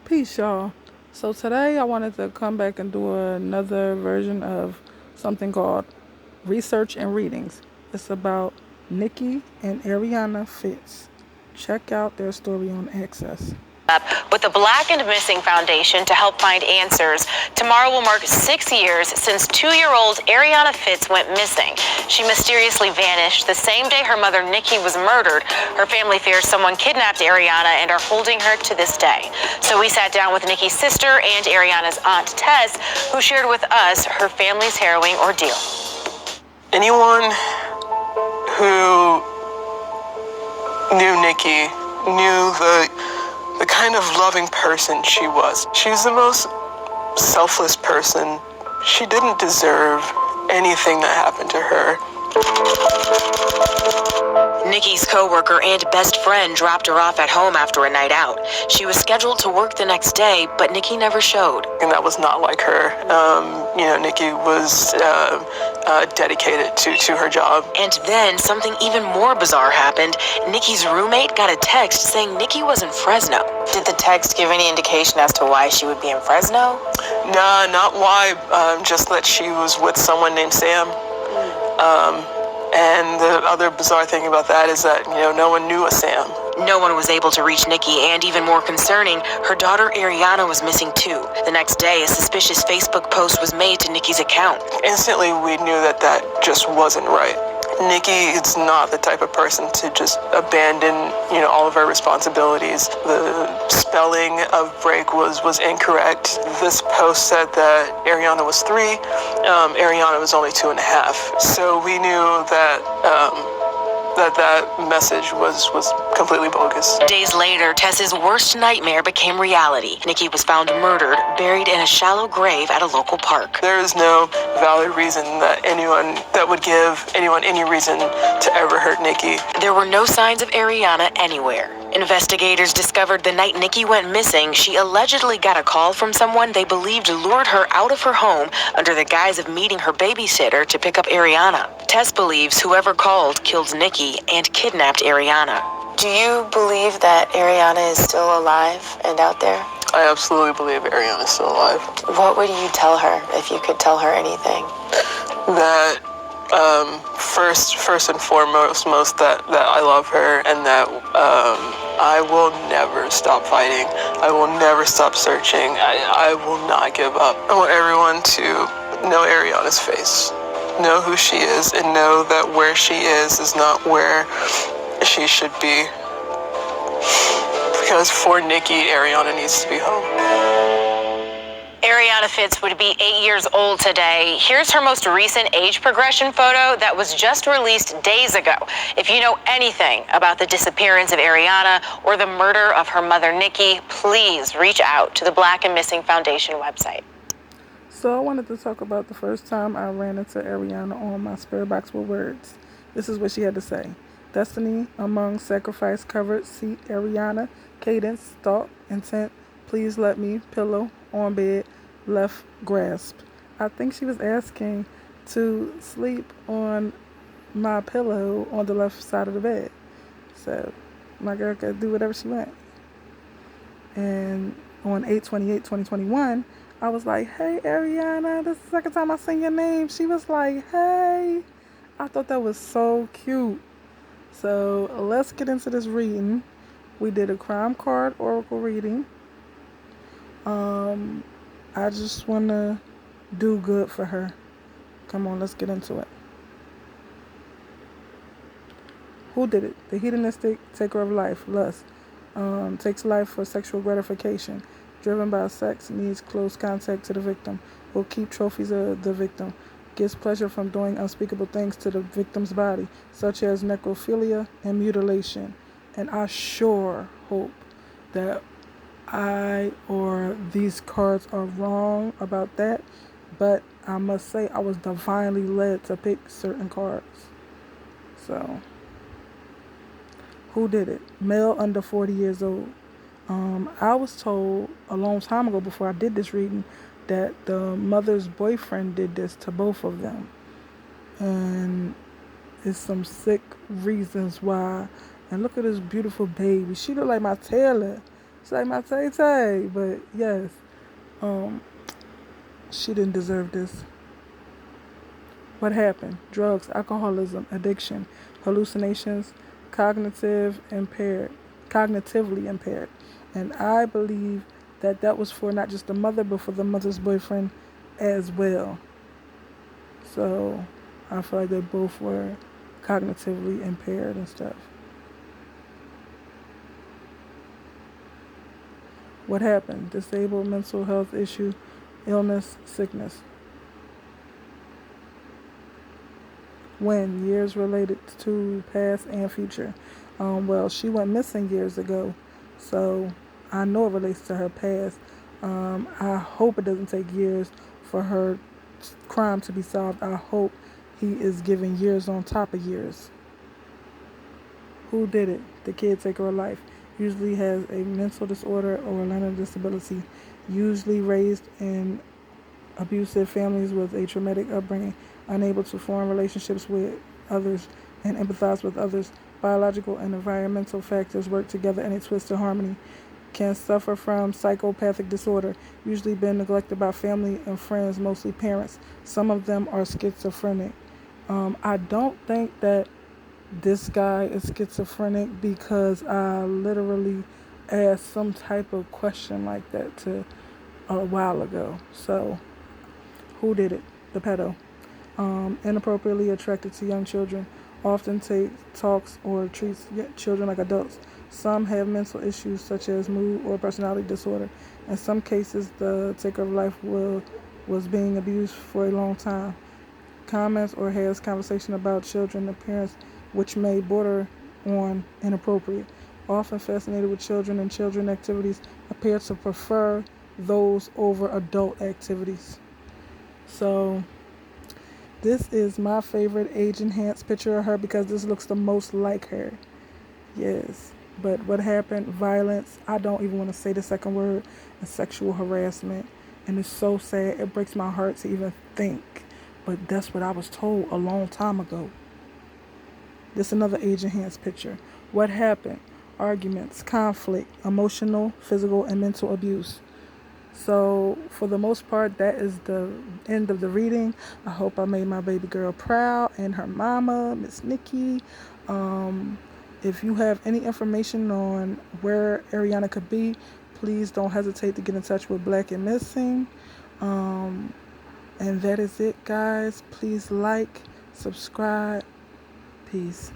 Peace, y'all. So today I wanted to come back and do another version of something called Research and Readings. It's about Nikki and Arianna Fitz. Check out their story on Access. With the Black and Missing Foundation to help find answers. Tomorrow will mark 6 years since 2-year-old Arianna Fitz went missing. She mysteriously vanished the same day her mother Nikki was murdered. Her family fears someone kidnapped Arianna and are holding her to this day. So we sat down with Nikki's sister and Arianna's aunt Tess, who shared with us her family's harrowing ordeal. Anyone who knew Nikki knew the kind of loving person she was. She's the most selfless person. She didn't deserve anything that happened to her. Nikki's coworker and best friend dropped her off at home after a night out. She was scheduled to work the next day, but Nikki never showed. And that was not like her. Nikki was dedicated to her job. And then something even more bizarre happened. Nikki's roommate got a text saying Nikki was in Fresno. Did the text give any indication as to why she would be in Fresno? Nah, not why. Just that she was with someone named Sam. And the other bizarre thing about that is that, no one knew a Sam. No one was able to reach Nikki, and even more concerning, her daughter Arianna was missing too. The next day, a suspicious Facebook post was made to Nikki's account. Instantly, we knew that just wasn't right. Nikki is not the type of person to just abandon, all of her responsibilities. The spelling of break was incorrect. This post said that Arianna was 3, Arianna was only 2.5. So we knew that that message was completely bogus. Days later, Tess's worst nightmare became reality. Nikki was found murdered, buried in a shallow grave at a local park. There is no valid reason that would give anyone any reason to ever hurt Nikki. There were no signs of Arianna anywhere. Investigators discovered the night Nikki went missing, she allegedly got a call from someone they believed lured her out of her home under the guise of meeting her babysitter to pick up Arianna. Tess believes whoever called killed Nikki and kidnapped Arianna. Do you believe that Arianna is still alive and out there? I absolutely believe Arianna is still alive. What would you tell her if you could tell her anything? That first and foremost, that I love her, and that I will never stop fighting. I will never stop searching. I will not give up. I want everyone to know Arianna's face, know who she is, and know that where she is not where she should be. Because for Nikki, Arianna needs to be home. Arianna Fitz would be 8 years old today. Here's her most recent age progression photo that was just released days ago. If you know anything about the disappearance of Arianna or the murder of her mother, Nikki, please reach out to the Black and Missing Foundation website. So I wanted to talk about the first time I ran into Arianna on my spirit box with words. This is what she had to say. Destiny among sacrifice covered seat Arianna, cadence, thought, intent, please let me, pillow, on bed, left grasp. I think she was asking to sleep on my pillow on the left side of the bed. So my girl could do whatever she wants. And on 8/28/2021, I was like, hey Arianna, this is the second time I seen your name. She was like, hey. I thought that was so cute. So let's get into this reading. We did a crime card oracle reading. I just want to do good for her. Come on, let's get into it. Who did it? The hedonistic taker of life, lust. Takes life for sexual gratification. Driven by sex, needs close contact to the victim. Will keep trophies of the victim. Gets pleasure from doing unspeakable things to the victim's body, such as necrophilia and mutilation. And I sure hope that I or these cards are wrong about that, but I must say I was divinely led to pick certain cards. So, who did it? Male under 40 years old. I was told a long time ago before I did this reading that the mother's boyfriend did this to both of them. And it's some sick reasons why. And look at this beautiful baby. She look like my Taylor. Say my tay. But yes, um, she didn't deserve this. What happened? Drugs, alcoholism, addiction, hallucinations, cognitively impaired. And I believe that that was for not just the mother, but for the mother's boyfriend as well. So I feel like they both were cognitively impaired and stuff. What happened? Disabled, mental health issue, illness, sickness. When? Years related to past and future. Well, she went missing years ago, so I know it relates to her past. I hope it doesn't take years for her crime to be solved. I hope he is given years on top of years. Who did it? The caretaker of life. Usually has a mental disorder or a learning disability. Usually raised in abusive families with a traumatic upbringing, unable to form relationships with others and empathize with others. Biological and environmental factors work together in a twisted harmony. Can suffer from psychopathic disorder, usually been neglected by family and friends, mostly parents. Some of them are schizophrenic. I don't think that this guy is schizophrenic because I literally asked some type of question like that to a while ago. So who did it? The pedo. Inappropriately attracted to young children, often talks or treats children like adults. Some have mental issues such as mood or personality disorder. In some cases, the taker of life was being abused for a long time. Comments or has conversation about children appearance which may border on inappropriate. Often fascinated with children and children activities, appear to prefer those over adult activities. So this is my favorite age enhanced picture of her because this looks the most like her. Yes. But what happened? Violence. I don't even want to say the second word. And sexual harassment. And it's so sad. It breaks my heart to even think. But that's what I was told a long time ago. This is another age enhanced picture. What happened? Arguments, conflict, emotional, physical, and mental abuse. So for the most part, that is the end of the reading. I hope I made my baby girl proud and her mama, Miss Nikki. If you have any information on where Arianna could be, please don't hesitate to get in touch with Black and Missing. And that is it, guys. Please like, subscribe. Peace.